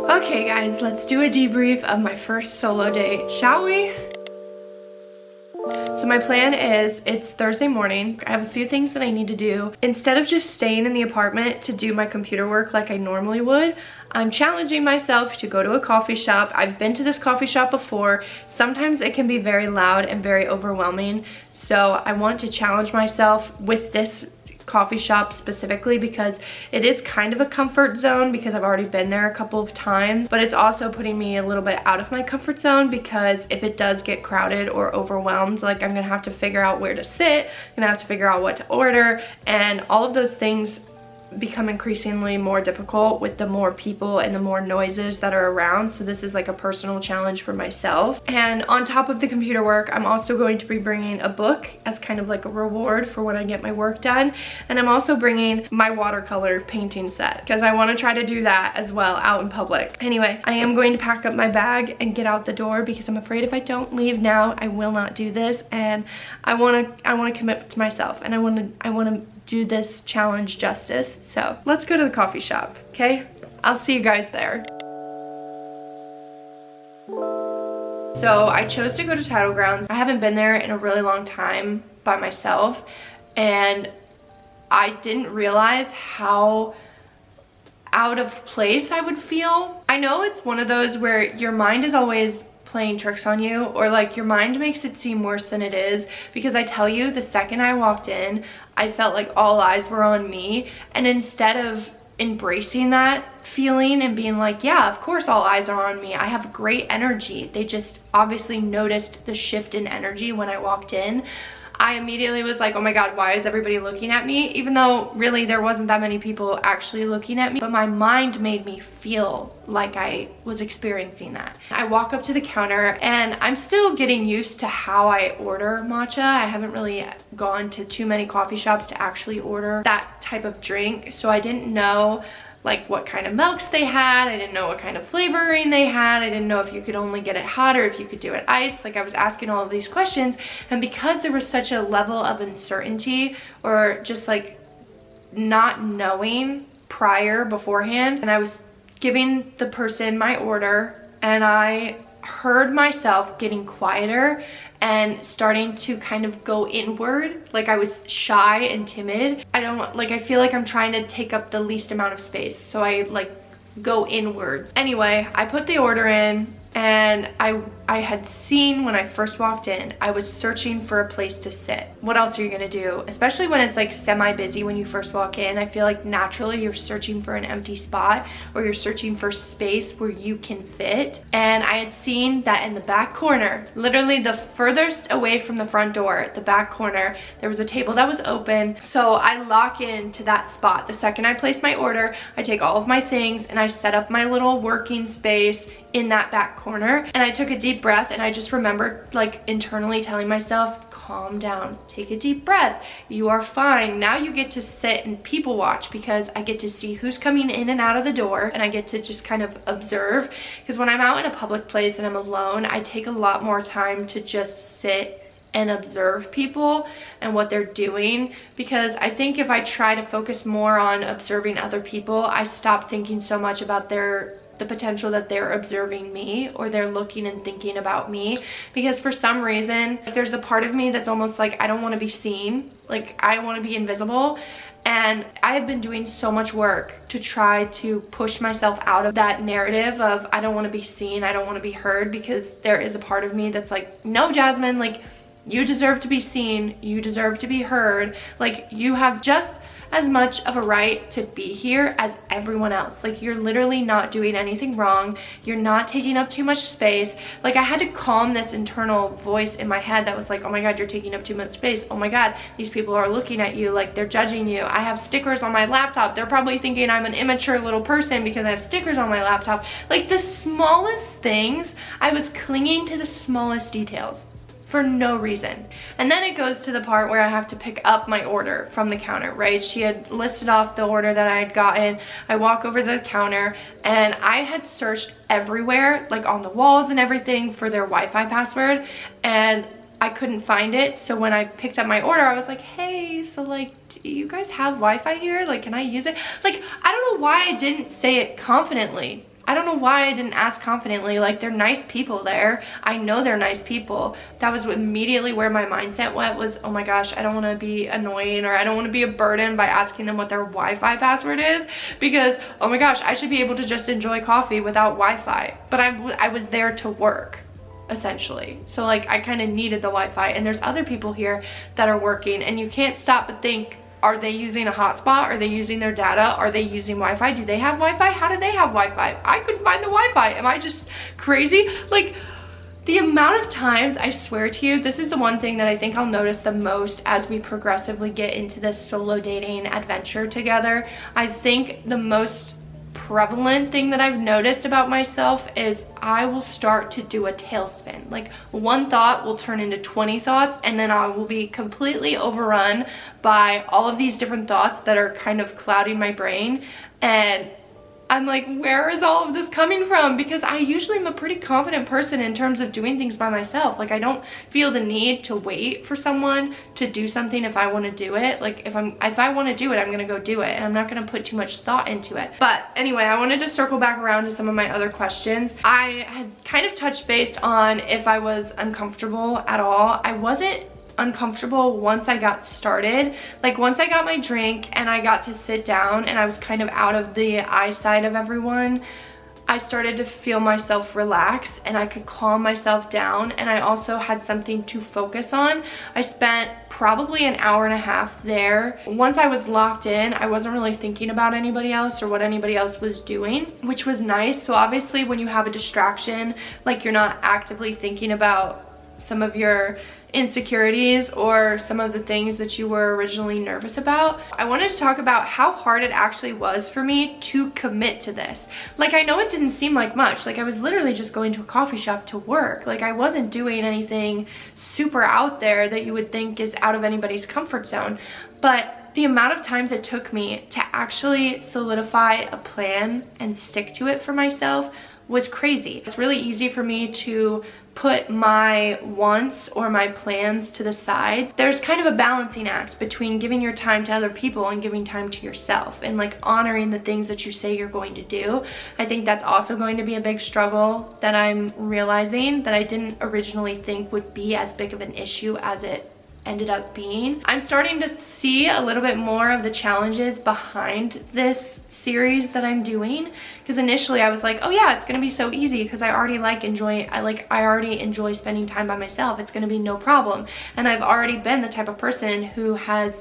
Okay guys, let's do a debrief of my first solo date, shall we? So my plan is, it's Thursday morning. I have a few things that I need to do. Instead of just staying in the apartment to do my computer work like I normally would, I'm challenging myself to go to a coffee shop. I've been to this coffee shop before. Sometimes it can be very loud and very overwhelming. So I want to challenge myself with this coffee shop specifically because it is kind of a comfort zone because I've already been there a couple of times, but it's also putting me a little bit out of my comfort zone because if it does get crowded or overwhelmed, like I'm gonna have to figure out where to sit, I'm gonna have to figure out what to order, and all of those things become increasingly more difficult with the more people and the more noises that are around. So this is like a personal challenge for myself. And on top of the computer work, I'm also going to be bringing a book as kind of like a reward for when I get my work done. And I'm also bringing my watercolor painting set because I want to try to do that as well out in public. Anyway, I am going to pack up my bag and get out the door because I'm afraid if I don't leave now, I will not do this. And I want to commit to myself, and I want to do this challenge justice. So let's go to the coffee shop, okay? I'll see you guys there. So I chose to go to Tidal Grounds. I haven't been there in a really long time by myself, and I didn't realize how out of place I would feel. I know it's one of those where your mind is always playing tricks on you, or like your mind makes it seem worse than it is, because I tell you, the second I walked in, I felt like all eyes were on me, and instead of embracing that feeling and being like, yeah, of course all eyes are on me, I have great energy, they just obviously noticed the shift in energy when I walked in, I immediately was like, oh my god, why is everybody looking at me? Even though really there wasn't that many people actually looking at me, but my mind made me feel like I was experiencing that. I walk up to the counter and I'm still getting used to how I order matcha. I haven't really gone to too many coffee shops to actually order that type of drink, so I didn't know like what kind of milks they had, I didn't know what kind of flavoring they had, I didn't know if you could only get it hot or if you could do it iced. Like I was asking all of these questions, and because there was such a level of uncertainty or just like not knowing beforehand, and I was giving the person my order and I heard myself getting quieter and starting to kind of go inward, like I was shy and timid. I feel like I'm trying to take up the least amount of space, so I like go inwards. Anyway, I put the order in, and I had seen when I first walked in, I was searching for a place to sit. What else are you gonna do? Especially when it's like semi-busy when you first walk in, I feel like naturally you're searching for an empty spot, or you're searching for space where you can fit. And I had seen that in the back corner, literally the furthest away from the front door, the back corner, there was a table that was open. So I lock into that spot. The second I place my order, I take all of my things and I set up my little working space in that back corner, and I took a deep breath, and I just remembered like internally telling myself, calm down, take a deep breath, you are fine. Now you get to sit and people watch, because I get to see who's coming in and out of the door, and I get to just kind of observe, because when I'm out in a public place and I'm alone, I take a lot more time to just sit and observe people and what they're doing, because I think if I try to focus more on observing other people, I stop thinking so much about the potential that they're observing me, or they're looking and thinking about me, because for some reason there's a part of me that's almost like I don't want to be seen, like I want to be invisible. And I have been doing so much work to try to push myself out of that narrative of I don't want to be seen, I don't want to be heard, because there is a part of me that's like, no, Jasmine, like you deserve to be seen, you deserve to be heard, like you have just as much of a right to be here as everyone else. Like you're literally not doing anything wrong, you're not taking up too much space. Like I had to calm this internal voice in my head that was like, oh my god, you're taking up too much space, oh my god, these people are looking at you, like they're judging you. I have stickers on my laptop, they're probably thinking I'm an immature little person because I have stickers on my laptop. Like the smallest things, I was clinging to the smallest details for no reason. And then it goes to the part where I have to pick up my order from the counter, right? She had listed off the order that I had gotten. I walk over to the counter, and I had searched everywhere, like on the walls and everything, for their Wi-Fi password, and I couldn't find it. So when I picked up my order, I was like, hey, so like, do you guys have Wi-Fi here? Like, can I use it? Like, I don't know why I didn't say it confidently. I don't know why I didn't ask confidently. Like, they're nice people there. I know they're nice people. That was immediately where my mindset went, was, oh my gosh, I don't want to be annoying, or I don't want to be a burden by asking them what their Wi-Fi password is, because, oh my gosh, I should be able to just enjoy coffee without Wi-Fi. But I was there to work, essentially. So like, I kind of needed the Wi-Fi, and there's other people here that are working, and you can't stop but think, are they using a hotspot? Are they using their data? Are they using Wi-Fi? Do they have Wi-Fi? How do they have Wi-Fi? I couldn't find the Wi-Fi. Am I just crazy? Like, the amount of times, I swear to you, this is the one thing that I think I'll notice the most as we progressively get into this solo dating adventure together. I think the most prevalent thing that I've noticed about myself is I will start to do a tailspin. Like, one thought will turn into 20 thoughts, and then I will be completely overrun by all of these different thoughts that are kind of clouding my brain. And I'm like, where is all of this coming from? Because I usually am a pretty confident person in terms of doing things by myself. Like, I don't feel the need to wait for someone to do something if I want to do it. Like, if I want to do it, I'm going to go do it, and I'm not going to put too much thought into it. But anyway, I wanted to circle back around to some of my other questions. I had kind of touched base on if I was uncomfortable at all. I wasn't uncomfortable once I got started. Like, once I got my drink and I got to sit down and I was kind of out of the eyesight of everyone, I started to feel myself relax, and I could calm myself down, and I also had something to focus on. I spent probably an hour and a half there. Once I was locked in, I wasn't really thinking about anybody else or what anybody else was doing, which was nice. So obviously when you have a distraction, like, you're not actively thinking about some of your insecurities or some of the things that you were originally nervous about. I wanted to talk about how hard it actually was for me to commit to this. Like, I know it didn't seem like much. Like, I was literally just going to a coffee shop to work. Like, I wasn't doing anything super out there that you would think is out of anybody's comfort zone. But the amount of times it took me to actually solidify a plan and stick to it for myself was crazy. It's really easy for me to put my wants or my plans to the side. There's kind of a balancing act between giving your time to other people and giving time to yourself, and like honoring the things that you say you're going to do. I think that's also going to be a big struggle that I'm realizing that I didn't originally think would be as big of an issue as it ended up being. I'm starting to see a little bit more of the challenges behind this series that I'm doing, because initially I was like, oh yeah, it's gonna be so easy because I already I already enjoy spending time by myself. It's gonna be no problem. And I've already been the type of person who has,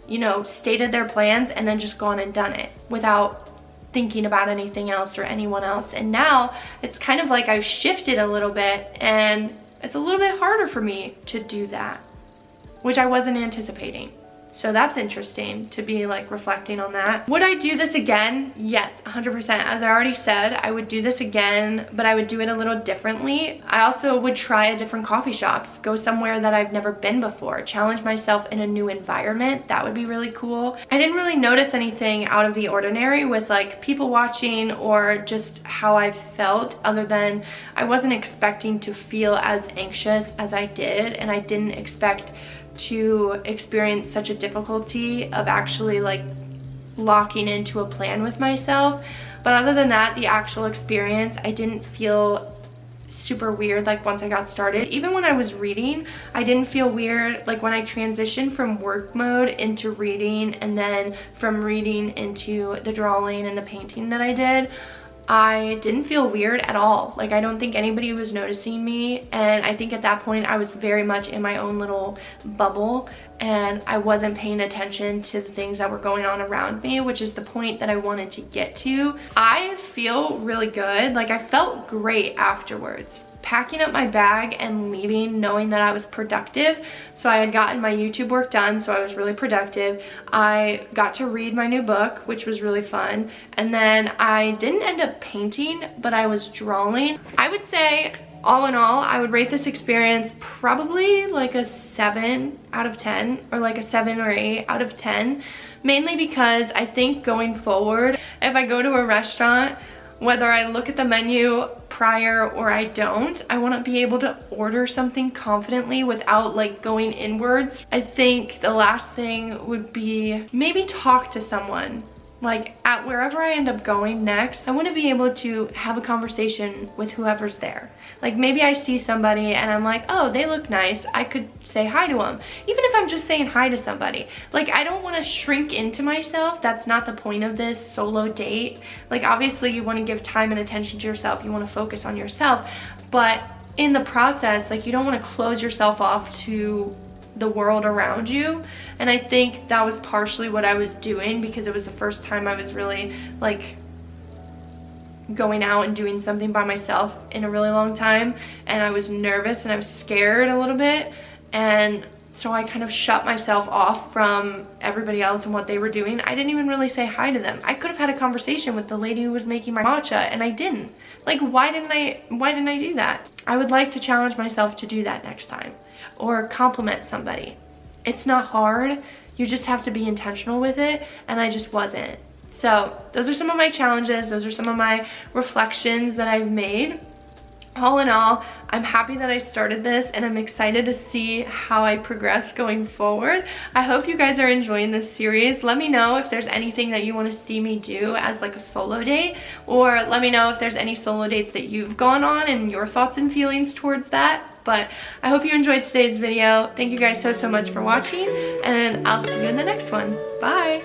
you know, stated their plans and then just gone and done it without thinking about anything else or anyone else. And now it's kind of like I've shifted a little bit, and it's a little bit harder for me to do that, which I wasn't anticipating. So that's interesting to be like reflecting on that. Would I do this again? Yes, 100%. As I already said, I would do this again, but I would do it a little differently. I also would try a different coffee shop, go somewhere that I've never been before, challenge myself in a new environment. That would be really cool. I didn't really notice anything out of the ordinary with like people watching or just how I felt, other than I wasn't expecting to feel as anxious as I did, and I didn't expect to experience such a difficulty of actually like locking into a plan with myself. But other than that, the actual experience, I didn't feel super weird. Like, once I got started, even when I was reading, I didn't feel weird. Like, when I transitioned from work mode into reading, and then from reading into the drawing and the painting that I did, I didn't feel weird at all. Like, I don't think anybody was noticing me, and I think at that point I was very much in my own little bubble, and I wasn't paying attention to the things that were going on around me, which is the point that I wanted to get to. I feel really good. Like, I felt great afterwards. Packing up my bag and leaving knowing that I was productive. So I had gotten my YouTube work done, so I was really productive. I got to read my new book, which was really fun. And then I didn't end up painting, but I was drawing. I would say, all in all, I would rate this experience probably like a 7 out of 10, or like a 7 or 8 out of 10. Mainly because I think going forward, if I go to a restaurant, whether I look at the menu prior or I don't, I want to be able to order something confidently without like going inwards. I think the last thing would be maybe talk to someone like at wherever I end up going next, I want to be able to have a conversation with whoever's there. Like maybe I see somebody and I'm like, oh, they look nice, I could say hi to them, even if I'm just saying hi to somebody. Like I don't want to shrink into myself. That's not the point of this solo date. Like obviously you want to give time and attention to yourself, you want to focus on yourself, but in the process, like you don't want to close yourself off to the world around you. And I think that was partially what I was doing, because it was the first time I was really like going out and doing something by myself in a really long time, and I was nervous and I was scared a little bit, and so I kind of shut myself off from everybody else and what they were doing. I didn't even really say hi to them. I could have had a conversation with the lady who was making my matcha, and I didn't. Like why didn't I do that? I would like to challenge myself to do that next time, or compliment somebody. It's not hard, you just have to be intentional with it, and I just wasn't. So those are some of my challenges, those are some of my reflections that I've made. All in all, I'm happy that I started this, and I'm excited to see how I progress going forward. I hope you guys are enjoying this series. Let me know if there's anything that you want to see me do as like a solo date, or let me know if there's any solo dates that you've gone on and your thoughts and feelings towards that. But I hope you enjoyed today's video. Thank you guys so much for watching, and I'll see you in the next one. Bye.